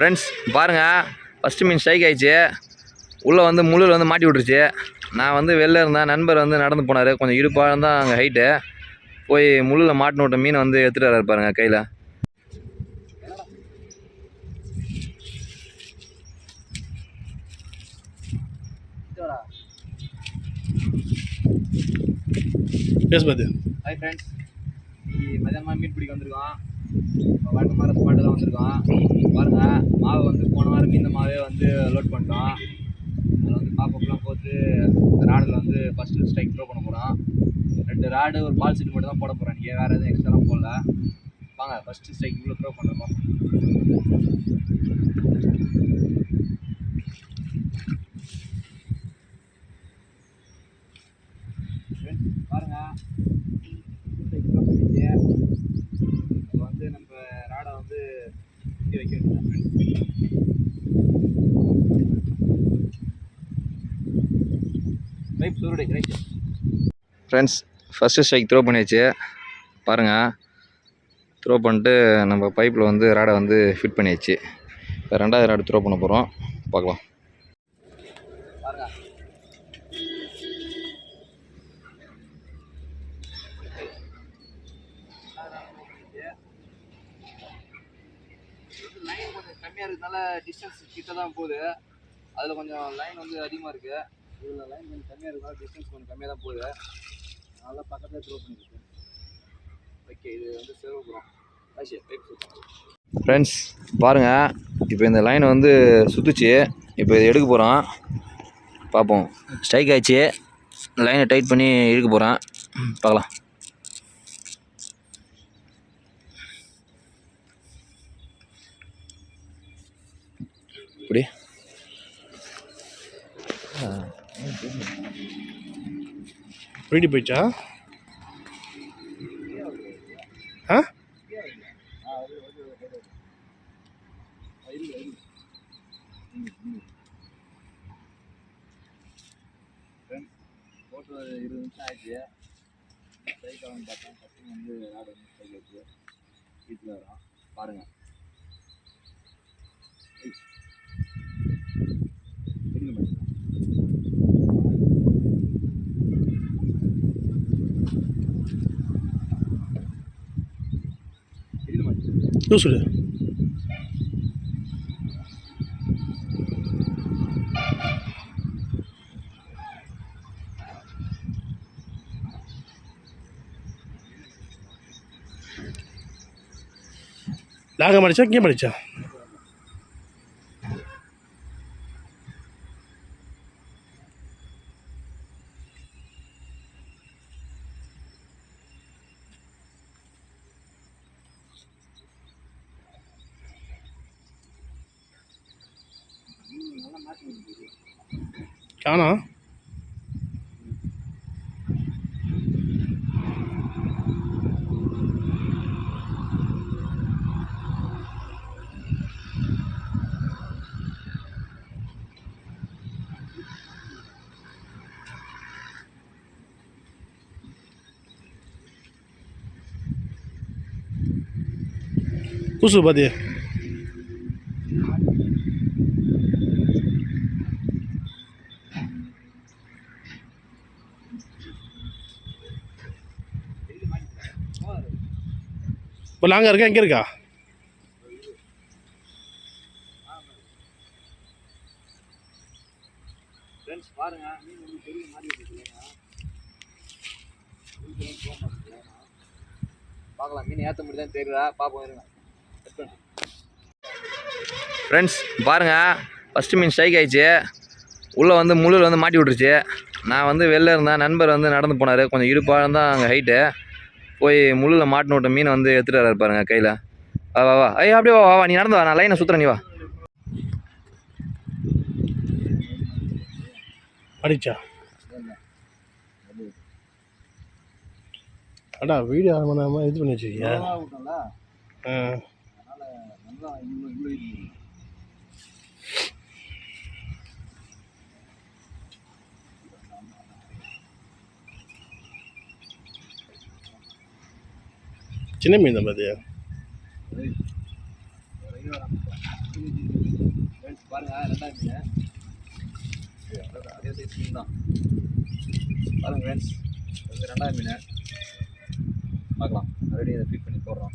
Friends பாருங்கள், first மீன் strike ஆகிடுச்சு. உள்ளே வந்து முள்ளில் வந்து மாட்டி விட்ருச்சு. நான் வந்து வெளில இருந்தேன், நண்பர் வந்து நடந்து போனார். கொஞ்சம் இடுப்பாக இருந்தால் அங்கே ஹைட்டு போய் முள்ளில் மாட்டின விட்ட மீனை வந்து எடுத்துகிட்டு வர பாருங்க கையில். ஹாய் ஃப்ரெண்ட்ஸ், மதியானமாக மீன் பிடிக்க வந்திருக்கோம். வழக்கமாக ஸ்பாட்டு தான் வந்திருக்கோம். பாருங்கள், மாவை வந்து போன வாரம் இந்த மாவே வந்து லோட் பண்ணிட்டோம். அதில் வந்து பாப்பப்லாம் போட்டு ராடில் வந்து ஃபஸ்ட்டு ஸ்ட்ரைக் த்ரோ பண்ண போகிறோம். 2 ராடு ஒரு பால் சீட்டு மட்டும் தான் போட போகிறோம். நீங்கள் வேறு எதுவும் எக்ஸ்ட்ராலாம் போடல. வாங்க ஃபஸ்ட்டு ஸ்ட்ரைக் இவ்வளோ த்ரோ பண்ணுறோம். பாருங்கள், ஸ்ட்ரைக் த்ரோ பண்ணிச்சு. இப்போ வந்து நம்ம ராடை வந்து சுற்றி வைக்க வேண்டியதான் பைப் சூருடை right. Friends, first strike throw பண்ணியாச்சு. பாருங்கள், த்ரோ பண்ணிட்டு நம்ம பைப்பில் வந்து ராடை வந்து ஃபிட் பண்ணியாச்சு. இப்போ 2வது ராடு த்ரோ பண்ண போகிறோம், பார்க்கலாம். பாருங்கள், லைன் கொஞ்சம் கம்மியாக இருக்கிறதுனால டிஸ்டன்ஸ் கிட்ட தான் போகுது. அதில் கொஞ்சம் லைன் வந்து அதிகமாக இருக்குது. இதில் லைன் கொஞ்சம் கம்மியாக இருக்கிறதுனால டிஸ்டன்ஸ் கொஞ்சம் கம்மியாக தான் போகுது. அதனால் பக்கத்தில் த்ரோ பண்ணிருக்கு. ஓகே, இது வந்து சேவப்புறம். ஃப்ரெண்ட்ஸ் பாருங்கள், இப்போ இந்த லைனை வந்து சுற்றுச்சு. இப்போ இதை எடுக்க போகிறோம், பார்ப்போம். ஸ்ட்ரைக் ஆகிடுச்சு. லைனை டைட் பண்ணி இழுக்க போகிறேன், பார்க்கலாம். இப்படி வீடு போயிடுச்சா? ஆ போட்டு 20 நிமிஷம் ஆயிடுச்சு. ஸ்ட்ரைக் ஆகும்னு பார்த்தேன். ஃபஸ்ட்டு வந்து ராடு வந்து ஸ்ட்ரைக் ஆகிடுச்சு. வீட்டில் வரோம், பாருங்கள். சொல்லு. லாங்க மடிச்சா இங்கே மடிச்சா? காணா? புதுசு பாத்தியா? இப்போ லாங்காக இருக்கா? எங்கே இருக்கா? ஃப்ரெண்ட்ஸ் பாருங்கள், மீன் வந்து பெரிய மாறி இருக்குல்லைங்க. பார்க்கலாம், மீன் ஏற்ற முடியுதான்னு தெரியல, பார்ப்போம் இருங்க. ஃப்ரெண்ட்ஸ் பாருங்கள், ஃபஸ்ட்டு மீன் ஸ்ட்ரைக் ஆகிடுச்சு. உள்ளே வந்து முள்ளில் வந்து மாட்டி விட்ருச்சு. நான் வந்து வெளில இருந்தேன், நண்பர் வந்து நடந்து போனார். கொஞ்சம் இடுப்பாக இருந்தால் அங்கே ஹைட்டு போய் முள்ளில் மாட்டின விட்ட மீனை வந்து எடுத்துகிட்டு வர பாருங்க கையில். வா வா வா, ஐயா அப்படியே வா வா, நீ நடந்து வா, நான் லைனை சுற்றுறேன், நீ வா. அடிச்சா? அடா வீடியோ பண்ணாமல் இது பண்ணி வச்சுக்கியா? ஆ, சின்ன மீன் தான் பாத்தியா? ஃப்ரெண்ட்ஸ் பாருங்கள் ரெண்டாவது மீன் அதே சைஸ் மீன் தான் பாருங்கள் ஃப்ரெண்ட்ஸ் இது ரெண்டாவது மீன் பார்க்கலாம் ஆல்ரெடி இதை ஃபீட் பண்ணி போடுறோம்.